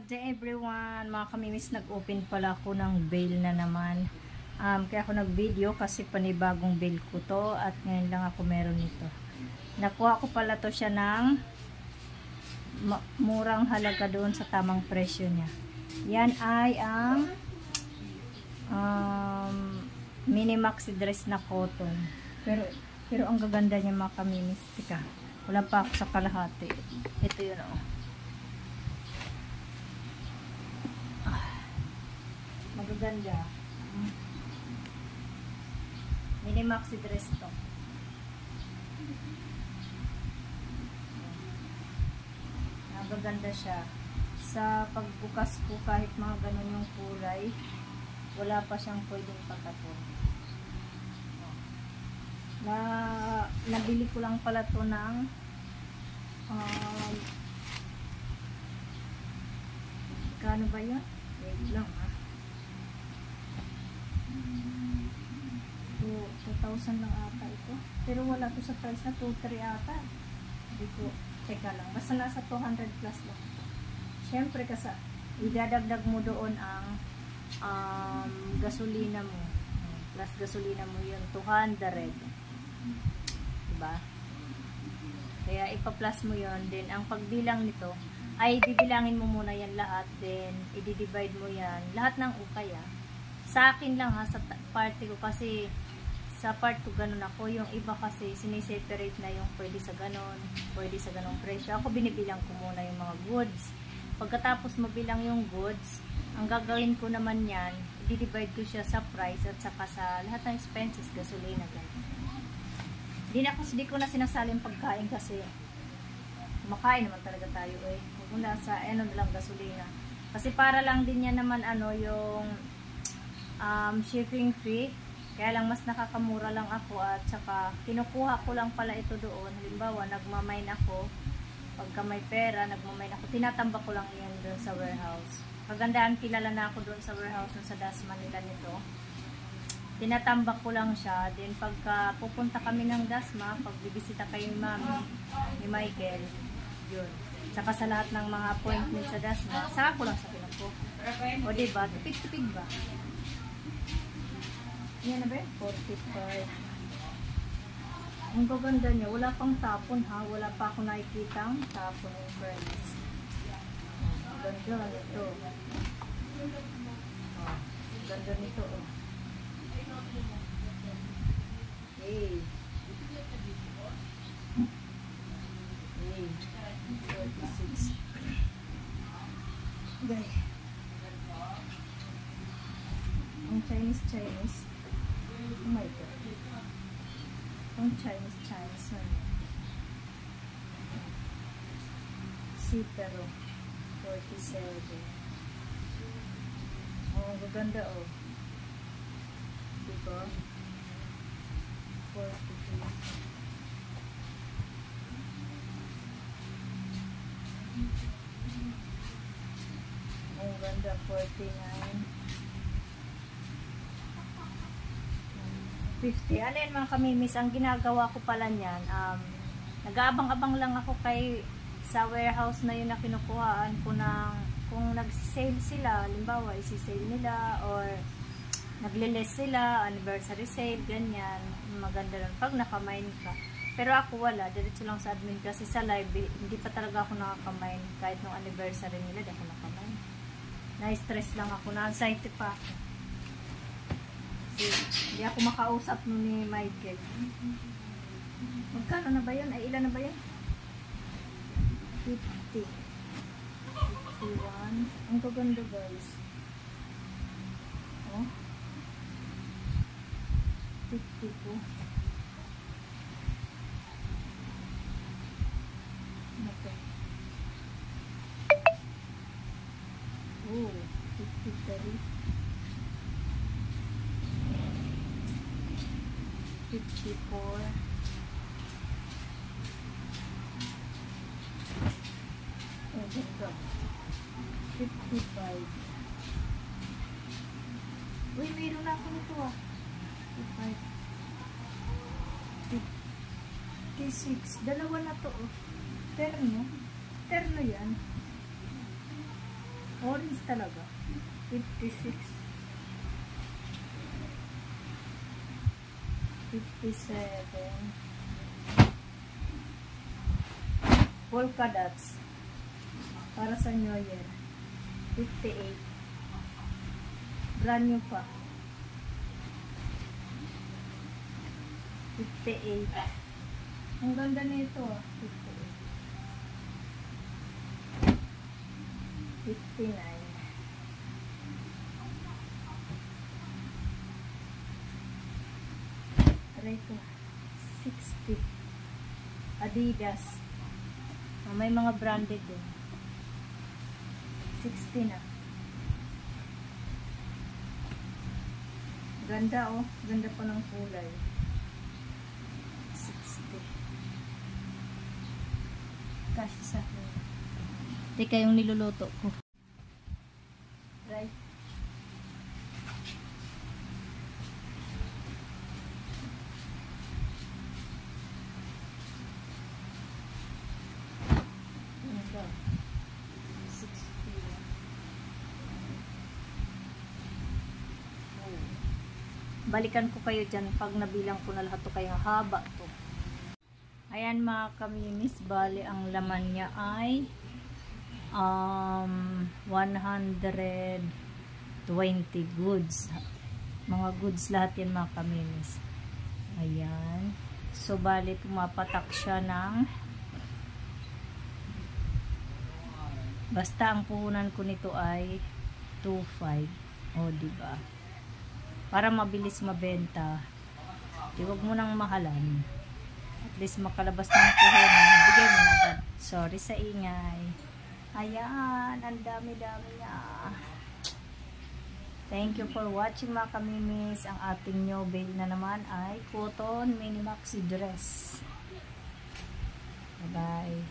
Good day everyone, mga kamimis, nag-open pala ako ng bail na naman. Kaya ako nag-video kasi panibagong bail ko to at ngayon lang ako meron nito. Nakuha ko pala to siya ng murang halaga doon sa tamang presyo niya. Yan ay ang mini maxi dress na cotton. Pero ang gaganda niya mga kamimis. Tika, wala pa ako sa kalahati. Ito yun oh. Magaganda. Mini maxi dress to. Magaganda siya. Sa pagbukas ko, kahit mga ganun yung kulay, wala pa siyang pwedeng patapon. Nabili ko lang pala to ng kano ba yun? Wait lang ha. 2,000 lang ata ito. Pero wala to sa price na 2,300 ata. Hindi ko, teka lang. Basta nasa 200 plus lang. Siyempre kasi, idadagdag mo doon ang gasolina mo. Plus gasolina mo yun, 200. Diba? Kaya ipa-plus mo yun. Then, ang pagbilang nito, ay bibilangin mo muna yan lahat. Then, i-divide mo yan. Lahat ng ukay ah. Sa akin lang ha, sa party ko kasi sa part ko ganun ako. Yung iba kasi siniseparate na yung pwede sa ganun presyo. Ako binibilang ko muna yung mga goods. Pagkatapos mabilang yung goods, ang gagawin ko naman yan, i-divide ko siya sa price at saka sa lahat ng expenses, gasolina, ganun. Hindi ko na sinasaling pagkain kasi makain naman talaga tayo eh. Kung nasa lang gasolina. Kasi para lang din yan naman yung shipping fee. Kaya lang mas nakakamura lang ako at saka kinukuha ko lang pala ito doon. Halimbawa, nagmamine ako. Pagka may pera, nagmamine ako. Tinatambak ko lang yan doon sa warehouse. Kagandaan, kilala na ako doon sa warehouse sa Dasma nila nito. Tinatambak ko lang siya. Then pagka pupunta kami ng Dasma, pag bibisita kayo ni Mami, ni Michael, yun. Saka sa lahat ng mga appointment sa Dasma, saka ko lang sa pinupo. O diba, tipid-tipid ba? Yan na ba? 45. Ang gaganda niya. Wala pang tapon ha. Wala pa ako nakikita ang tapon ng friends. Ang ganda nito. Ang ganda nito. Hey. Hey. 46. Okay. Ang Chinese. Oh my God. Ang Chinese man. Sitero. 47. Oh, maganda oh. Diba? 42. Ang ganda, 49. 50. Ano yan mga kamimis, ang ginagawa ko pala niyan, nag-aabang-abang lang ako sa warehouse na yun na kinukuhaan ko ng, kung nag-sale sila, halimbawa, isi-sale nila, or nagle-less sila, anniversary sale, ganyan, maganda lang, pag nakamine ka. Pero ako wala, diretso lang sa admin kasi sa live, hindi pa talaga ako nakakamine, kahit nung anniversary nila, di ako nakamine. Na-stress lang ako, na-anxiety pa ako. Hindi ako makausap ni Michael. Magkano na ba yun? Ay, ilan na ba yun? 50. 51. Ang kaganda guys. Oh. 52. Okay. Oh, 53. 54. Oh, ganda. 55. Uy, mayroon na ako nito ah. 55. 56. Dalawa na to oh. Terno. Terno yan. Orange talaga. 56. 57. Polka dots. Para sa New Year. 58. Brand new pa. 58. Ang ganda nito ah. 58. 59. Aray ko. 60. Adidas. May mga branded din. 60 na. Ganda oh. Ganda pa ng kulay. 60. Kasi sa akin. Teka yung niluluto ko. Right. Ito. 60. Balikan ko kayo dyan pag nabilang ko na lahat to, kaya haba to. Ayan mga kamimis, bali ang laman niya ay 120 goods. Mga goods lahat yan mga kamimis. Ayan. So bali pumapatak siya ng, basta ang puhunan ko nito ay 2.5. O diba? Para mabilis mabenta. Huwag mo nang mahalan. At least makalabas ng puhunan. Bigay mo na agad. Sorry sa ingay. Ayan. Ang dami-dami niya. Thank you for watching mga kamimis. Ang ating new bale na naman ay cotton mini maxi dress. Bye-bye.